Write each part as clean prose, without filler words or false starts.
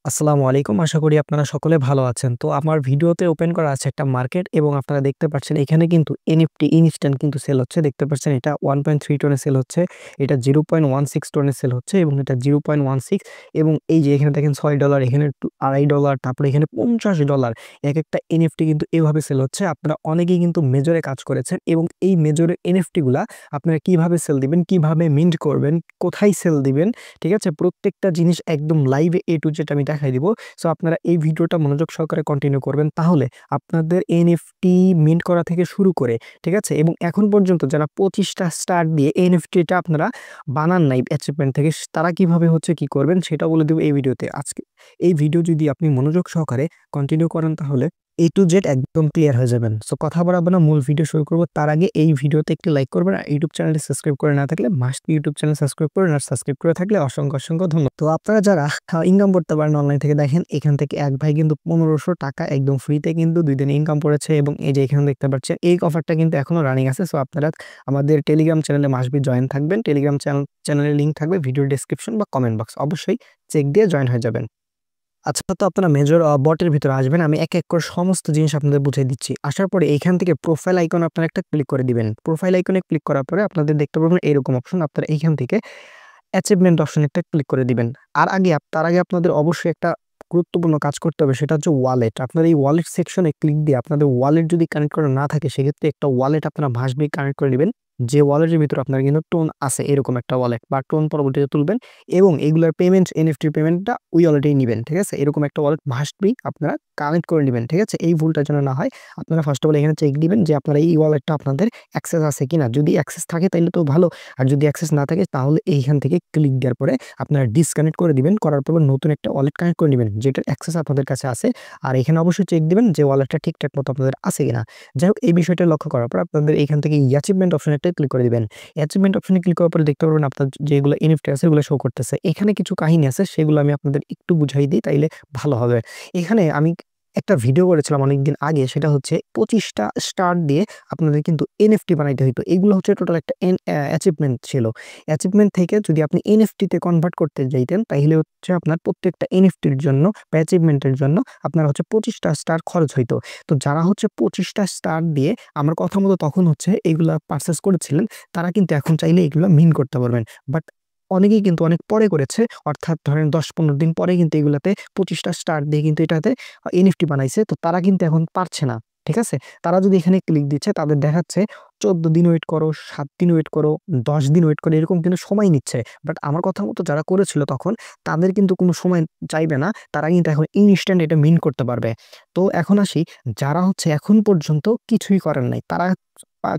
আসসালামু আলাইকুম। আশা করি আপনারা সকলে ভালো আছেন। তো আমার ভিডিওতে ওপেন করা আছে একটা মার্কেট এবং আপনারা দেখতে পাচ্ছেন এখানে কিন্তু এনএফটি ইনস্ট্যান্ট কিন্তু সেল হচ্ছে। দেখতে পাচ্ছেন এটা 1.3 টনে সেল হচ্ছে। এটা 0.16 টনে সেল হচ্ছে এবং এটা 0.16 এবং এই যে এখানে দেখেন $6 এখানে $2.5 তারপরে এখানে $50 একেকটা এনএফটি কিন্তু এভাবে সেল হচ্ছে। আপনারা অনেকেই কিন্তু মেজরে কাজ করেছেন এবং এই মেজরের এনএফটি গুলা আপনারা কিভাবে সেল দিবেন, কিভাবে মিন্ট করবেন, কোথায় সেল দিবেন, ঠিক আছে? প্রত্যেকটা জিনিস একদম লাইভে A to Z আমি দেখাই দিব। সো আপনারা এই ভিডিওটা মনোযোগ সহকারে কন্টিনিউ করবেন। তাহলে আপনাদের এনএফটি মিন্ট করা থেকে শুরু করে, ঠিক আছে? এবং এখন পর্যন্ত যারা 25 টা স্টার দিয়ে এনএফটিটা আপনারা বানান নাই অ্যাচিভমেন্ট থেকে তারা কিভাবে হচ্ছে কি করবেন সেটা বলে দেব এই ভিডিওতে। আজকে এই ভিডিও যদি আপনি মনোযোগ সহকারে কন্টিনিউ করেন তাহলে A to Z একদম ক্লিয়ার হয়ে যাবেন। সো কথা বাড়াবো না, মূল ভিডিও শুরু করব। তার আগে এই ভিডিওতে একটি লাইক করবেন আর ইউটিউব চ্যানেলটি সাবস্ক্রাইব করে না থাকলে must be YouTube channel subscribe করুন আর সাবস্ক্রাইব করে থাকলে অসংখ্য ধন্যবাদ। তো আপনারা যারা ইনকাম করতে পারেন অনলাইন থেকে দেখেন এখান থেকে এক ভাই কিন্তু $1500 একদম ফ্রিতে কিন্তু 2 দিনে ইনকাম করেছে এবং এই যে এখানে দেখতে পাচ্ছেন এই অফারটা কিন্তু এখনো রানিং আছে। সো আপনারা আমাদের টেলিগ্রাম চ্যানেলে মাস্ট বি জয়েন থাকবেন। টেলিগ্রাম চ্যানেলের লিংক থাকবে ভিডিও ডেসক্রিপশন বা কমেন্ট বক্স। অবশ্যই চেক দিয়ে জয়েন হয়ে যাবেন। আচ্ছা, তো আপনারা মেজর বটের ভিতরে আসবেন। আমি এক করে সমস্ত জিনিস আপনাদের বুঝিয়ে দিচ্ছি। আসার পরে এইখান থেকে প্রোফাইল আইকন আপনারা একটা ক্লিক করে দিবেন। প্রোফাইল আইকনে ক্লিক করার পরে আপনাদের দেখতে পাবেন এরকম অপশন। আপনারা এইখান থেকে অ্যাচিভমেন্ট অপশন একটা ক্লিক করে দিবেন। তার আগে আপনাদের অবশ্যই একটা গুরুত্বপূর্ণ কাজ করতে হবে, সেটা হচ্ছে ওয়ালেট। আপনারা এই ওয়ালেট সেকশনে ক্লিক দিয়ে আপনাদের ওয়ালেট যদি কানেক্ট করা না থাকে সেক্ষেত্রে একটা ওয়ালেট আপনারা মাস্ট বি কানেক্ট করে দিবেন। যে ওয়ালেটের ভিতরে আপনার কিন্তু টোন আছে এরকম একটা ওয়ালেট বা টোন পরবর্তীতে তুলবেন এবং এগুলার পেমেন্ট এনএফটি পেমেন্টটা ওই ওয়ালেটেই নিবেন, ঠিক আছে? এরকম একটা ওয়ালেট মাস্ট বি আপনারা কানেক্ট করে নিবেন, ঠিক আছে? এই ভুলটা যেন না হয় আপনারা ফার্স্ট অফ অল এখানে চেক দিবেন যে আপনারা এই ওয়ালেটটা আপনাদের অ্যাক্সেস আছে কিনা। যদি অ্যাক্সেস থাকে তাহলে তো ভালো, আর যদি অ্যাক্সেস না থাকে তাহলে এইখান থেকে ক্লিক দেওয়ার পরে আপনারা ডিসকানেক্ট করে দিবেন। করার পর নতুন একটা ওয়ালেট কানেক্ট করে নিবেন যেটার অ্যাক্সেস আপনাদের কাছে আছে। আর এখানে অবশ্যই চেক দিবেন যে ওয়ালেটটা ঠিকঠাক মতো আপনাদের আছে কিনা। যাই হোক, এই বিষয়টা লক্ষ্য করার পর আপনাদের এখান থেকে অ্যাচিভমেন্ট অপশনে একটা ক্লিক করে দিবেন। অ্যাচিভমেন্ট অপশনে ক্লিক করার পরে দেখতে পারবেন আপনার যেগুলো এনএফটি আছে এগুলো শো করতেছে। এখানে কিছু কাহিনী আছে সেগুলো আমি আপনাদের একটু বুঝাই দিই তাইলে ভালো হবে। এখানে আমি একটা ভিডিও করেছিলাম অনেকদিন আগে, সেটা হচ্ছে 25 টা স্টার দিয়ে আপনাদের কিন্তু এনএফটি বানাইতে হইতো। এগুলো হচ্ছে টোটাল একটা অ্যাচিভমেন্ট ছিল। অ্যাচিভমেন্ট থেকে যদি আপনি এনএফটি তে কনভার্ট করতে যাইতেন তাহলে হচ্ছে আপনার প্রত্যেকটা এনএফটির জন্য বা অ্যাচিভমেন্টের জন্য আপনার হচ্ছে 25 টা স্টার খরচ হইতো। তো যারা হচ্ছে 25 টা স্টার দিয়ে আমার কথা মতো তখন হচ্ছে এগুলা পারচেজ করেছিলেন তারা কিন্তু এখন চাইলে এগুলো মিন করতে পারবেন। বাট অনেকেই কিন্তু অনেক পরে করেছে, অর্থাৎ ধরেন ১০-১৫ দিন পরে কিন্তু এগুলাতে 25 টা স্টার দিয়ে কিন্তু এটাতে এনএফটি বানাইছে। তো তারা কিন্তু এখন পারছে না। ঠিক আছে? তারা যদি এখানে ক্লিক দিচ্ছে তাদের দেখাচ্ছে ১৪ দিন ওয়েট করো, ৭ দিন ওয়েট করো, ১০ দিন ওয়েট করো, এরকম কিন্তু সময় নিচ্ছে। বাট আমার কথা মতো যারা করেছিল তখন তাদের কিন্তু কোনো সময় চাইবে না। তারা কিন্তু এখন ইনস্ট্যান্ট এটা মিন্ট করতে পারবে। তো এখন আসি, যারা হচ্ছে এখন পর্যন্ত কিছুই করেন নাই তারা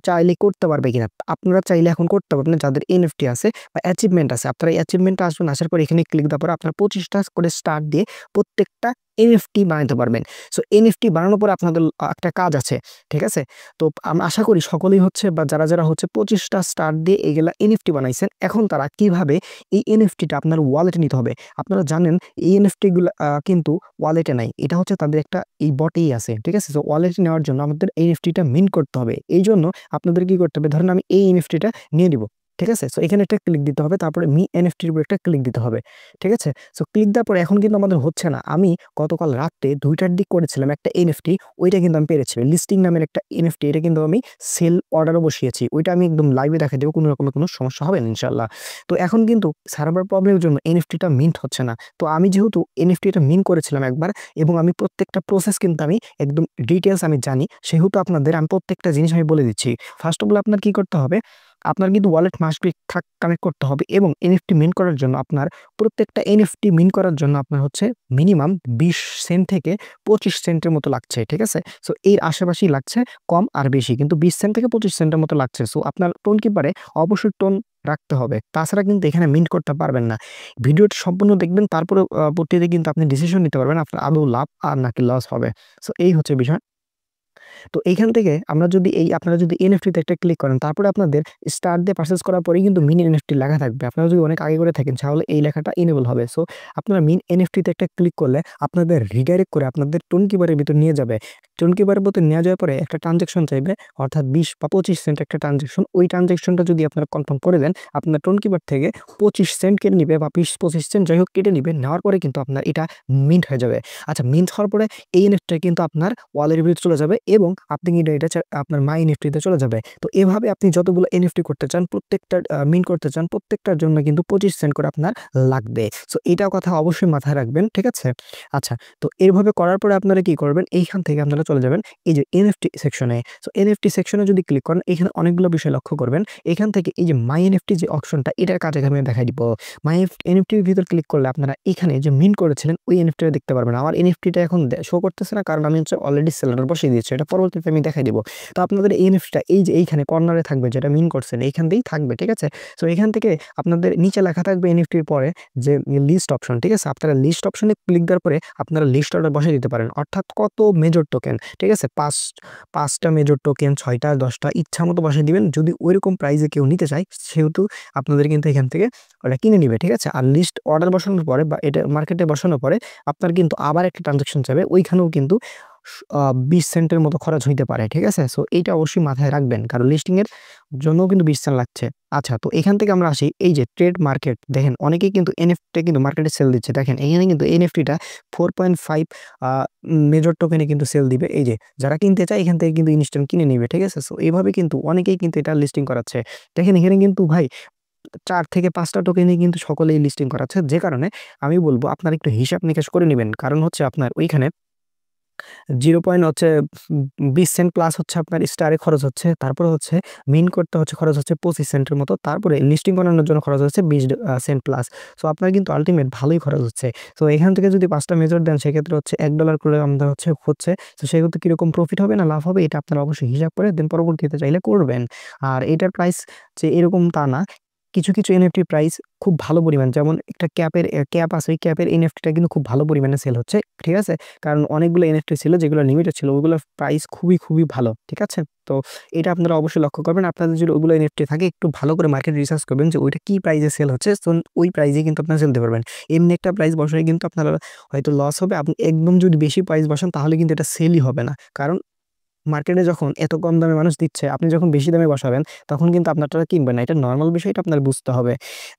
চাইলে করতে পারবে কিনা? আপনারা চাইলে এখন করতে পারবেন যাদের এনএফটি আছে বা অ্যাচিভমেন্ট আছে। আপনারা এই অ্যাচিভমেন্টে আসবেন, আসার পর এখানে ক্লিক দেওয়ার পরে আপনারা 25 টা করে স্টার দিয়ে প্রত্যেকটা এনএফটি বানাইতে পারবেন। সো এনএফটি বানানোর পরে আপনাদের একটা কাজ আছে। ঠিক আছে? তো আমি আশা করি সকলেই হচ্ছে বা যারা হচ্ছে 25 টা স্টার দিয়ে এগুলা এনএফটি বানাইছেন, এখন তারা কিভাবে এই এনএফটিটা আপনার ওয়ালেটে নিতে হবে। আপনারা জানেন এই এনএফটি গুলা কিন্তু ওয়ালেটে নাই। এটা হচ্ছে তাদের একটা এই বটেই আছে। ঠিক আছে? সো ওয়ালেটে নেওয়ার জন্য আমাদের এই এনএফটিটা মিন্ট করতে হবে। এইজন্য আপনাদের কি করতে হবে? ধরেন আমি এই এনএফটিটা নিয়ে নিব। ঠিক আছে? সো এখানে একটা ক্লিক দিতে হবে। তারপরে মি এনএফটির উপর একটা ক্লিক দিতে হবে। ঠিক আছে? সো ক্লিক দেওয়ার পরে এখন কিন্তু আমাদের হচ্ছে না। আমি গতকাল রাতে ২ টার দিক করেছিলাম একটা এনএফটি, ওইটা কিন্তু আমি পেরেছি। লিস্টিং নামের একটা এনএফটি, এটা কিন্তু আমি সেল অর্ডারও বসিয়েছি। ওইটা আমি একদম লাইভে দেখাই দেব। কোনো রকমের কোনো সমস্যা হবে না ইনশাআল্লাহ। তো এখন কিন্তু সার্ভার প্রবলেমের জন্য এনএফটিটা মিন্ট হচ্ছে না। তো আমি যেহেতু এনএফটিটা মিন্ট করেছিলাম একবার এবং আমি প্রত্যেকটা প্রসেস কিন্তু আমি একদম ডিটেইলস আমি জানি, সেহেতু আপনাদের আমি প্রত্যেকটা জিনিস আমি বলে দিচ্ছি। ফার্স্ট অফ অল আপনার কি করতে হবে? আপনার কিন্তু ওয়ালেট মাস্ট বি কানেক্ট করতে হবে এবং এনএফটি মিন্ট করার জন্য আপনার প্রত্যেকটা এনএফটি মিন্ট করার জন্য আপনার হচ্ছে মিনিমাম ২০ সেন্ট থেকে ২৫ সেন্টের মতো লাগছে। ঠিক আছে? সো এর আশেপাশেই লাগছে, কম আর বেশি কিন্তু ২০ সেন্ট থেকে ২৫ সেন্টের মতো লাগছে। সো আপনার টোন কিপারে অবশ্যই টোন রাখতে হবে। তাছাড়া কিন্তু এখানে মিন্ট করতে পারবেন না। ভিডিওটি সম্পূর্ণ দেখবেন, তারপরে পরবর্তীতে কিন্তু আপনি ডিসিশন নিতে পারবেন আপনার আদৌ লাভ আর নাকি লস হবে। সো এই হচ্ছে বিষয়। তো এইখান থেকে আপনারা যদি এনএফটি তে একটা ক্লিক করেন, তারপরে আপনাদের স্টার দিয়ে পারচেজ করার পরেই কিন্তু মিন এনএফটি লেখা থাকবে। আপনারা যদি অনেক আগে করে থাকেন তাহলে এই লেখাটা এনেবল হবে। সো আপনারা মিন এনএফটি তে একটা ক্লিক করলে আপনাদের রিডাইরেক্ট করে আপনাদের টোন কিপারের ভিতর নিয়ে যাবে টোন কিপারের ভিতর নিয়ে যাওয়ার পরে একটা ট্রানজাকশন চাইবে, অর্থাৎ 20 বা 25 সেন্ট একটা ট্রানজাকশন। ওই ট্রানজাকশনটা যদি আপনারা কনফার্ম করে দেন, আপনার টোন কিপার থেকে 25 সেন্ট কেটে নিবে বা 20-25 সেন্ট যাই হোক কেটে নিবে। নেওয়ার পরে কিন্তু আপনার এটা মিন্ট হয়ে যাবে। আচ্ছা, মিন্ট হওয়ার পরে এই এনএফটি কিন্তু আপনার ওয়ালেটের ভিতরে চলে যাবে এবং আপনি কিন্তু এটা আপনার মাই এনএফটিতে চলে যাবে। তো এভাবে আপনি যতগুলো এনএফটি করতে চান, প্রত্যেকটা মিন্ট করতে চান, প্রত্যেকটার জন্য কিন্তু 25 সেন্ট করে আপনার লাগবে। সো এটা কথা অবশ্যই মাথায় রাখবেন, ঠিক আছে? আচ্ছা, তো এইভাবে করার পরে আপনারা কি করবেন, এইখান থেকে আপনারা চলে যাবেন এই যে এনএফটি সেকশনে। সো এনএফটি সেকশনে যদি ক্লিক করেন, এখানে অনেকগুলো বিষয় লক্ষ্য করবেন। এখান থেকে এই যে মাই এনএফটি যে অপশনটা, এটার কাজ আমি দেখাই দিব। মাই এনএফটির ভিতর ক্লিক করলে আপনারা এখানে যে মিন্ট করেছিলেন ওই এনএফটিটা দেখতে পারবেন। আমার এনএফটিটা এখন শো করতেছে না, কারণ আমি হচ্ছে অলরেডি সেলার বসিয়ে দিয়েছি। এটা পরবর্তীতে আমি দেখাই দিব। তো আপনাদের এই এনএফটিটা এই যে এইখানে কর্নারে থাকবে, যেটা মিন্ট করছেন এইখান দিয়েই থাকবে, ঠিক আছে? সো এখান থেকে আপনাদের নিচে লেখা থাকবে এনএফটির পরে যে লিস্ট অপশন, ঠিক আছে? আপনারা লিস্ট অপশনে ক্লিক দেওয়ার পরে আপনারা লিস্ট অর্ডার বসিয়ে দিতে পারেন, অর্থাৎ কত মেজর টোকেন, ঠিক আছে? 5টা মেজর টোকেন, 6টা 10টা ইচ্ছা মতো বসিয়ে দিবেন। যদি ওইরকম প্রাইসে কেউ নিতে চায়, সেহেতু আপনাদের কিন্তু এখান থেকে ওটা কিনে নিবে, ঠিক আছে? আর লিস্ট অর্ডার বসানোর পরে বা এটা মার্কেটে বসানোর পরে আপনার কিন্তু আবার একটা ট্রানজাকশন যাবে, ওইখানেও কিন্তু 20 সেন্টের মতো খরচ হইতে পারে, ঠিক আছে? সো এইটা অবশ্যই মাথায় রাখবেন, কারণ লিস্টিং এর জন্যও কিন্তু 20 সেন্ট লাগছে। আচ্ছা, তো এখান থেকে আমরা আসি এই যে ট্রেড মার্কেট। দেখেন অনেকেই কিন্তু এনএফটি কিন্তু মার্কেটে সেল দিচ্ছে। দেখেন এখানে কিন্তু এনএফটিটা 4.5 মেজর টোকেনে কিন্তু সেল দিবে। এই যে যারা কিনতে চায় এখান থেকে কিন্তু ইনস্ট্যান্ট কিনে নিবে, ঠিক আছে? সো এইভাবে কিন্তু অনেকেই কিন্তু এটা লিস্টিং করাচ্ছে। দেখেন এখানে কিন্তু ভাই 4 থেকে 5টা টোকেনই কিন্তু সকলেই লিস্টিং করাচ্ছে। যে কারণে আমি বলব আপনারা একটু হিসাব নিকাশ করে নিবেন। কারণ হচ্ছে আপনার ওইখানে 0 পয়েন্ট হচ্ছে 20 সেন্ট প্লাস হচ্ছে আপনার স্টারে খরচ হচ্ছে। তারপরে হচ্ছে মিন্ট করতে হচ্ছে খরচ হচ্ছে 25 সেন্টের মতো। তারপরে লিস্টিং করানোর জন্য খরচ হচ্ছে 20 সেন্ট প্লাস। সো আপনার কিন্তু আল্টিমেট ভালোই খরচ হচ্ছে। তো এখান থেকে যদি 5টা মেজর দেন, সেক্ষেত্রে হচ্ছে $1 করে আমাদের হচ্ছে। তো সেক্ষেত্রে কিরকম প্রফিট হবে না লাভ হবে, এটা আপনারা অবশ্যই হিসাব করে দেন পরবর্তীতে চাইলে করবেন। আর এটার প্রাইস যে এরকম তা না। কিছু এনএফটি প্রাইস খুব ভালো পরিমাণ, যেমন একটা ক্যাপ আছে, ওই ক্যাপের এনএফটিটা কিন্তু খুব ভালো পরিমাণে সেল হচ্ছে, ঠিক আছে? কারণ অনেকগুলো এনএফটি ছিল যেগুলো লিমিটেড ছিল, ওগুলোর প্রাইস খুবই ভালো, ঠিক আছে? তো এটা আপনারা অবশ্যই লক্ষ্য করবেন। আপনাদের যদি ওগুলো এনএফটি থাকে, একটু ভালো করে মার্কেট রিসার্চ করবেন যে ওইটা কি প্রাইসে সেল হচ্ছে। তো ওই প্রাইসে কিন্তু আপনারা সেল দিতে পারবেন। এমনি একটা প্রাইস বসালে কিন্তু আপনারা হয়তো লস হবে। আপনি একদম যদি বেশি প্রাইস বসান, তাহলে কিন্তু এটা সেলই হবে না। কারণ মার্কেটে যখন এত কম দামে মানুষ দিচ্ছে, আপনি যখন বেশি দামে বসাবেন, তখন কিন্তু আপনারটা কিনবেন না। এটা নরমাল বিষয়টা আপনার বুঝতে হবে।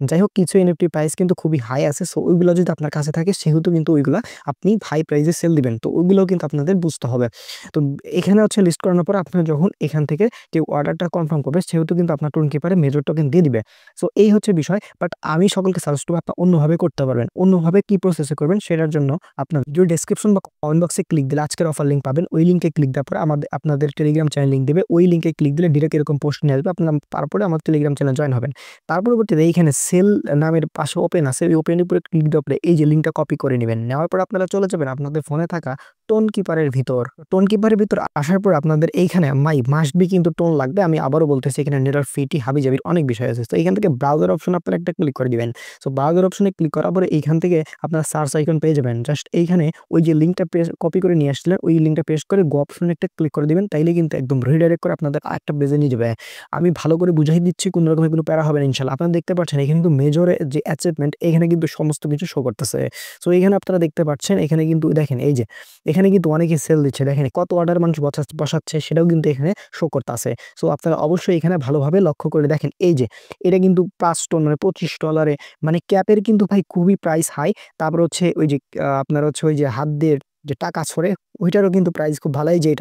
যাই হোক, কিছু এনএফটি প্রাইস কিন্তু খুবই হাই আছে। সো ওইগুলো যদি আপনার কাছে থাকে, সেহেতু কিন্তু ওইগুলা আপনি হাই প্রাইসে সেল দিবেন। তো ওইগুলোও কিন্তু আপনাদের বুঝতে হবে। তো এখানে হচ্ছে লিস্ট করানোর পর আপনার যখন এখান থেকে কেউ অর্ডারটা কনফার্ম করবে, সেহেতু কিন্তু আপনার টোন কিপারে মেজর টোকেন দিয়ে দিবে। সো এই হচ্ছে বিষয়। বাট আমি সকলকে সাজেস্ট করব আপনারা অন্যভাবে করতে পারবেন। অন্যভাবে কি প্রসেসে করবেন, সেটার জন্য আপনার ভিডিও ডেসক্রিপশন বা কমেন্ট বক্সে ক্লিক দিলে আজকের অফার লিঙ্ক পাবেন। ওই লিঙ্কে ক্লিক দেওয়ার পরে আপনাদের টেলিগ্রাম চ্যানেল লিঙ্ক দেবে। ওই লিঙ্কে ক্লিক দিলে ডিরেক্ট এরকম পোস্ট নিয়ে আসবে। আপনারা তারপরে আমার টেলিগ্রাম চ্যানেল জয়েন হবেন। তার পরবর্তীতে এইখানে সেল নামের পাশে ওপেন আছে, ওই ওপেনের উপরে ক্লিক দেওয়ার পরে এই যে লিঙ্কটা কপি করে নেবেন। নেওয়ার পর আপনারা চলে যাবেন আপনাদের ফোনে থাকা টোন কিপারের ভিতর। টোন কিপারের ভিতর আসার পর আপনাদের এইখানে মাস্ট বি কিন্তু টোন লাগবে। আমি আবারও বলতেছি, এখানে নেটওয়ার্ক ফিটি হাবিজাবির অনেক বিষয় আছে। তো এখান থেকে ব্রাউজার অপশন আপনারা একটা ক্লিক করে দিবেন। সো ব্রাউজার অপশনে ক্লিক করার পরে এইখান থেকে আপনারা সার্চ আইকন পেয়ে যাবেন। জাস্ট এইখানে ওই যে লিঙ্কটা কপি করে নিয়ে আসছিলেন, ওই লিঙ্কটা পেস্ট করে গো অপশনে একটা ক্লিক করে দিবেন। তাইলে কিন্তু একদম রিডাইরেক্ট করে আপনাদের আরেকটা পেজে নিয়ে যাবে। আমি ভালো করে বুঝাই দিচ্ছি, কোনো রকমের কোনো প্যারা হবে না ইনশাআল্লাহ। আপনারা দেখতে পাচ্ছেন এখানে কিন্তু মেজরে যে অ্যাচিভমেন্ট, এখানে কিন্তু সমস্ত কিছু শো করতেছে। সো এখানে আপনারা দেখতে পাচ্ছেন, এখানে কিন্তু দেখেন এই যে এখানে কিন্তু অনেকে সেল দিচ্ছে। দেখেন কত অর্ডার মানুষ বসাচ্ছে, সেটাও কিন্তু এখানে শো করতেছে। সো আপনারা অবশ্যই এখানে ভালোভাবে লক্ষ্য করে দেখেন। এই যে এটা কিন্তু 5 টোন মানে $25, মানে ক্যাপের কিন্তু ভাই খুবই প্রাইস হাই। তারপর হচ্ছে ওই যে আপনার হচ্ছে ওই যে হাত দিয়ে যে টাকা ছড়ে, ওইটারও কিন্তু প্রাইস খুব ভালোই। যে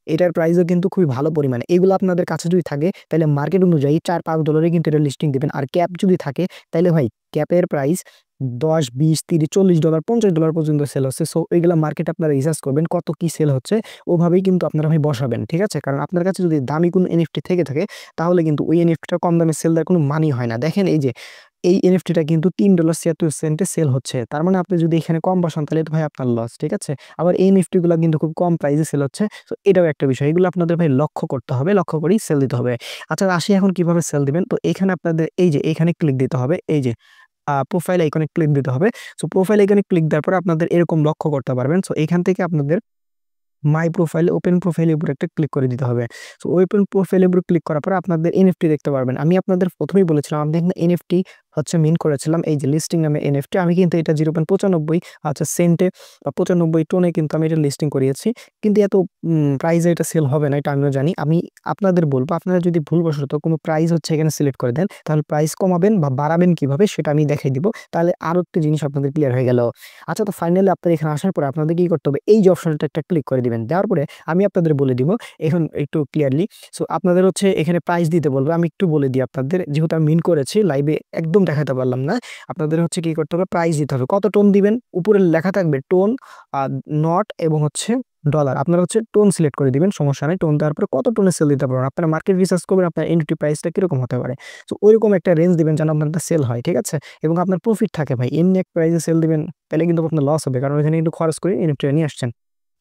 এটার প্রাইসও কিন্তু খুবই ভালো পরিমাণে। এগুলো আপনাদের কাছে যদি থাকে, তাহলে মার্কেট অনুযায়ী $4-5 কিন্তু এটা লিস্টিং দিবেন। আর ক্যাপ যদি থাকে, তাহলে ভাই ক্যাপের প্রাইস 10, 20, 30, $40, $50 পর্যন্ত সেল হচ্ছে। সো এইগুলা মার্কেট আপনারা রিসার্চ করবেন কত কি সেল হচ্ছে, ওভাবেই কিন্তু আপনারা ভাই বসাবেন, ঠিক আছে? কারণ আপনার কাছে যদি দামি কোনো এনএফটি থেকে থাকে, তাহলে কিন্তু ওই এনএফটিটা কম দামে সেল দেওয়ার কোনো মানেই হয় না। দেখেন এই যে এই এনএফটিটা কিন্তু $3.76 সেল হচ্ছে। তার মানে আপনি যদি এখানে কম বসান, তাহলে তো ভাই আপনার লস, ঠিক আছে? আবার এই এনএফটি গুলা কিন্তু খুব কম প্রাইসে সেল হচ্ছে। তো এটাও একটা বিষয়। এগুলো আপনাদের ভাই লক্ষ্য করতে হবে, লক্ষ্য করেই সেল দিতে হবে। আচ্ছা, আসি এখন কিভাবে সেল দিবেন। তো এখানে আপনাদের এই যে এখানে ক্লিক দিতে হবে। এই যে প্রোফাইল আইকনে ক্লিক দিতে হবে। সো প্রোফাইল আইকনে ক্লিক দেওয়ার পরে আপনাদের এরকম লক্ষ্য করতে পারবেন। সো এখান থেকে আপনাদের মাই প্রোফাইল, ওপেন প্রোফাইল এর উপর একটা ক্লিক করে দিতে হবে। সো ওপেন প্রোফাইল এর উপর ক্লিক করার পরে আপনাদের এনএফটি দেখতে পারবেন। আমি আপনাদের প্রথমেই বলেছিলাম, আপনি এখানে এনএফটি হচ্ছে মিন করেছিলাম এই যে লিস্টিং নামে এনএফটি, আমি কিন্তু এটা 0.95 আচ্ছা সেন্টে বা 95 টোনে কিন্তু আমি এটা লিস্টিং করিয়েছি। কিন্তু এত প্রাইসে এটা সেল হবে না, এটা আমিও জানি। আমি আপনাদের বলবো, আপনারা যদি ভুলবশত কোনো প্রাইস হচ্ছে এখানে সিলেক্ট করে দেন, তাহলে প্রাইস কমাবেন বা বাড়াবেন কিভাবে সেটা আমি দেখাই দিব। তাহলে আরো একটা জিনিস আপনাদের ক্লিয়ার হয়ে গেল। আচ্ছা, তো ফাইনালি আপনারা এখানে আসার পরে আপনাদের কি করতে হবে, এই যে অপশনটা একটা ক্লিক করে দিবেন। দেওয়ার পরে আমি আপনাদের বলে দিব এখন একটু ক্লিয়ারলি। সো আপনাদের হচ্ছে এখানে প্রাইস দিতে বলবো, আমি একটু বলে দিই আপনাদের, যেহেতু আমি মিন করেছি লাইভে একদম দেখাতে পারলাম না। আপনাদের হচ্ছে কি করতে হবে, প্রাইস দিতে হবে। কত টোন দিবেন, উপরে লেখা থাকবে টোন, নট এবং হচ্ছে ডলার। আপনারা হচ্ছে টোন সিলেক্ট করে দিবেন, সমস্যা নেই। টোন দেওয়ার পরে কত টোনে সেল দিতে পারবেন, আপনারা মার্কেট রিসার্চ করবেন আপনার এনএফটি প্রাইসটা কিরকম হতে পারে। তো ওইরকম একটা রেঞ্জ দিবেন যেন আপনার সেল হয়, ঠিক আছে, এবং আপনার প্রফিট থাকে ভাই। এমনি এক প্রাইসে সেল দিবেন তাহলে কিন্তু আপনার লস হবে, কারণ ওইখানে কিন্তু খরচ করে এনএফটি নিয়ে আসছেন।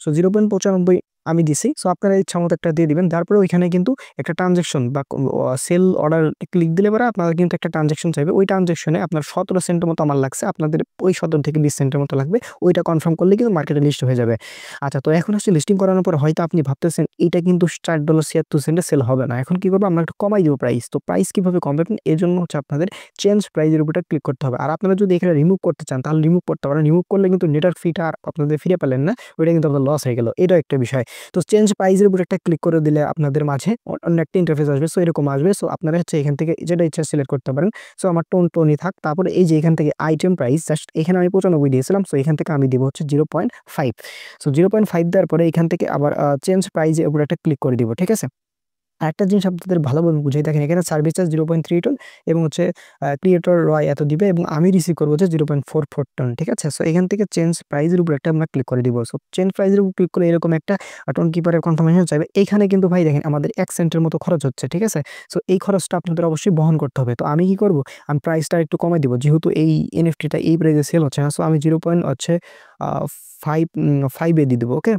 সো 0.95 আমি দিছি। সো আপনারা ইচ্ছা মতো একটা দিয়ে দিবেন। তারপরে ওইখানে কিন্তু একটা ট্রানজাকশন বা সেল অর্ডার ক্লিক দিলে পরে আপনারা কিন্তু একটা ট্রানজাকশন চাইবে। ওই ট্রানজাকশনে আপনার 17 সেন্টের মতো আমার লাগছে, আপনাদের ওই 17 থেকে 20 সেন্টের মতো লাগবে। ওইটা কনফার্ম করলে কিন্তু মার্কেটে লিস্ট হয়ে যাবে। আচ্ছা, তো এখন হচ্ছে লিস্টিং করানোর পর হয়তো আপনি ভাবতেছেন এটা কিন্তু $4.76 সেল হবে না। এখন কি করবো, আমরা একটু কমাই দিব প্রাইস। তো প্রাইস কিভাবে কমাবেন, এর জন্য হচ্ছে আপনাদের চেঞ্জ প্রাইজের উপরটা ক্লিক করতে হবে। আর আপনারা যদি এখানে রিমুভ করতে চান তাহলে রিমুভ করতে পারেন। রিমুভ করলে কিন্তু নেটওয়ার্ক ফিটা আর আপনাদের ফিরে পেলেন না, ওইটা কিন্তু আপনার লস হয়ে গেল। এটাও একটা বিষয়। তো চেঞ্জ প্রাইজের উপর একটা ক্লিক করে দিলে আপনাদের মাঝে অন্য একটা ইন্টারফেস আসবে। সো এরকম আসবে। সো আপনারা হচ্ছে এখান থেকে যেটা ইচ্ছা সিলেক্ট করতে পারেন। সো আমার টোনই থাক। তারপরে এই যে এখান থেকে আইটেম প্রাইস জাস্ট এখানে আমি 95 দিয়েছিলাম। সো এখান থেকে আমি দিব হচ্ছে 0.5। সো 0.5 দেওয়ার পরে এখান থেকে আবার চেঞ্জ প্রাইজের উপর একটা ক্লিক করে দিব, ঠিক আছে। আরেকটা জিনিস আপনাদের ভালোভাবে বুঝাই, দেখেন এখানে সার্ভিস চার্জ 0.3 টন এবং হচ্ছে ক্রিয়েটর রয় এত দিবে এবং আমি রিসিভ করবো হচ্ছে 0.44 টন, ঠিক আছে। সো এখান থেকে চেঞ্জ প্রাইজের উপর একটা আমরা ক্লিক করে দিব। সো চেঞ্জ প্রাইজের উপর ক্লিক করে এরকম একটা টোন কিপারের কনফার্মেশন চাইবে। এখানে কিন্তু ভাই দেখেন আমাদের 1 সেন্টের মতো খরচ হচ্ছে, ঠিক আছে। সো এই খরচটা আপনাদের অবশ্যই বহন করতে হবে। তো আমি কি করব, আমি প্রাইসটা একটু কমাই দিব, যেহেতু এই এনএফটিটা এই প্রাইসে সেল হচ্ছে না। সো আমি 0.5 দিয়ে দিব, ওকে।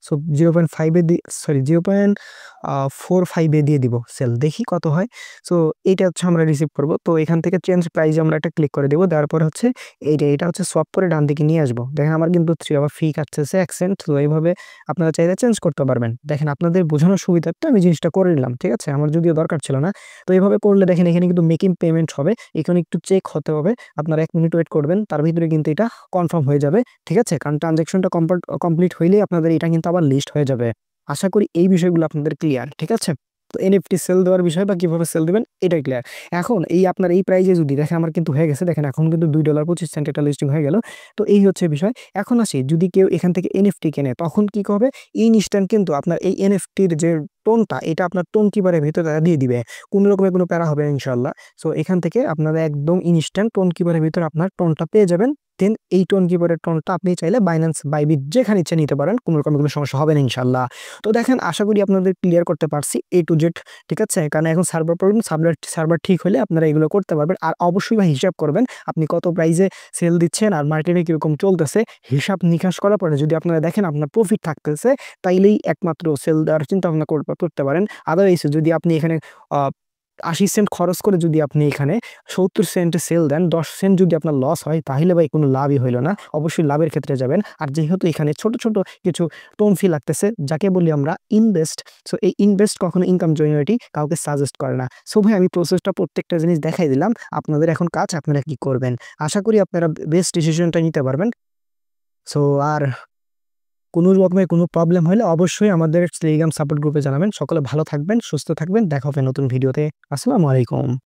সো 0.5 এ সরি 0.45 দিয়ে দিব সেল, দেখি কত হয়। সো এইটা হচ্ছে আমরা রিসিভ করব। তো এখান থেকে চেঞ্জ প্রাইজে আমরা একটা ক্লিক করে দেবো। দেওয়ার পর হচ্ছে এটা হচ্ছে সোয়াপ করে ডান দিকে নিয়ে আসবো। দেখেন আমার কিন্তু 3 আবার ফি কাটতেছে 1 সেন্ট। তো এইভাবে আপনারা চাইলে চেঞ্জ করতে পারবেন। দেখেন আপনাদের বোঝানোর সুবিধার্থে আমি জিনিসটা করে নিলাম, ঠিক আছে, আমার যদিও দরকার ছিল না। তো এইভাবে করলে দেখেন এখানে কিন্তু মেকিং পেমেন্ট হবে, এখানে একটু চেক হতে হবে। আপনারা 1 মিনিট ওয়েট করবেন, তার ভিতরে কিন্তু এটা কনফার্ম হয়ে যাবে, ঠিক আছে, কারণ ট্রানজাকশনটা কমপ্লিট হইলেই আপনাদের এটা কিন্তু আবার লিস্ট হয়ে যাবে। আশা করি এই বিষয়গুলো আপনাদের ক্লিয়ার, ঠিক আছে। তো এনএফটি সেল দেওয়ার বিষয় বা কিভাবে সেল দিবেন এটাই ক্লিয়ার। এখন এই আপনার এই প্রাইজে যদি দেখেন আমার কিন্তু হয়ে গেছে, দেখেন এখন কিন্তু $2.25 এটা লিস্টিং হয়ে গেল। তো এই হচ্ছে বিষয়। এখন আসি, যদি কেউ এখান থেকে এনএফটি কেনে তখন কি হবে, ইনস্ট্যান্ট কিন্তু আপনার এই এনএফটির যে টোনটা, এটা আপনার টোন কিপারের ভিতরে তারা দিয়ে দিবে, কোনো রকমের কোনো প্যারা হবে না ইনশাল্লাহ। সো এখান থেকে আপনারা একদম ইনস্ট্যান্ট টোন কিপারের ভিতরে আপনার টোনটা পেয়ে যাবেন। দেন এই টোন কিপারের টোনটা আপনি চাইলে বাইন্যান্স, বাইবিট যেখানে ইচ্ছে নিতে পারেন, কোনো রকমের কোনো সমস্যা হবে না ইনশাল্লাহ। তো দেখেন আশা করি আপনাদের ক্লিয়ার করতে পারছি A to Z, ঠিক আছে, কারণ এখন সার্ভার প্রবলেম, সার্ভার ঠিক হলে আপনারা এগুলো করতে পারবেন। আর অবশ্যই ভাই হিসাব করবেন আপনি কত প্রাইসে সেল দিচ্ছেন আর মার্কেটে কিরকম চলতেছে, হিসাব নিকাশ করার পরে যদি আপনারা দেখেন আপনার প্রফিট থাকতেছে, তাইলেই একমাত্র সেল দেওয়ার চিন্তা ভাবনা করতে পারেন। আদারওয়াইজ যদি আপনি এখানে 80 সেন্ট খরচ করে যদি আপনি এখানে 70 সেন্টে সেল দেন, 10 সেন্ট যদি আপনার লস হয়, তাহলে ভাই কোনো লাভই হইল না। অবশ্যই লাভের ক্ষেত্রে যাবেন। আর যেহেতু এখানে ছোট ছোট কিছু টোন ফি লাগতেছে, যাকে বলি আমরা ইনভেস্ট। সো এই ইনভেস্ট কখনো ইনকাম জেনারেটি কাউকে সাজেস্ট করে না। সো ভাই আমি প্রসেসটা প্রত্যেকটা জিনিস দেখাই দিলাম, আপনাদের এখন কাজ আপনারা কি করবেন। আশা করি আপনারা বেস্ট ডিসিশনটা নিতে পারবেন। সো আর কোনো রকমের কোনো প্রবলেম হলে অবশ্যই আমাদের টেলিগ্রাম সাপোর্ট গ্রুপে জানাবেন। সকলে ভালো থাকবেন, সুস্থ থাকবেন, দেখা হবে নতুন ভিডিওতে। আসসালামু আলাইকুম।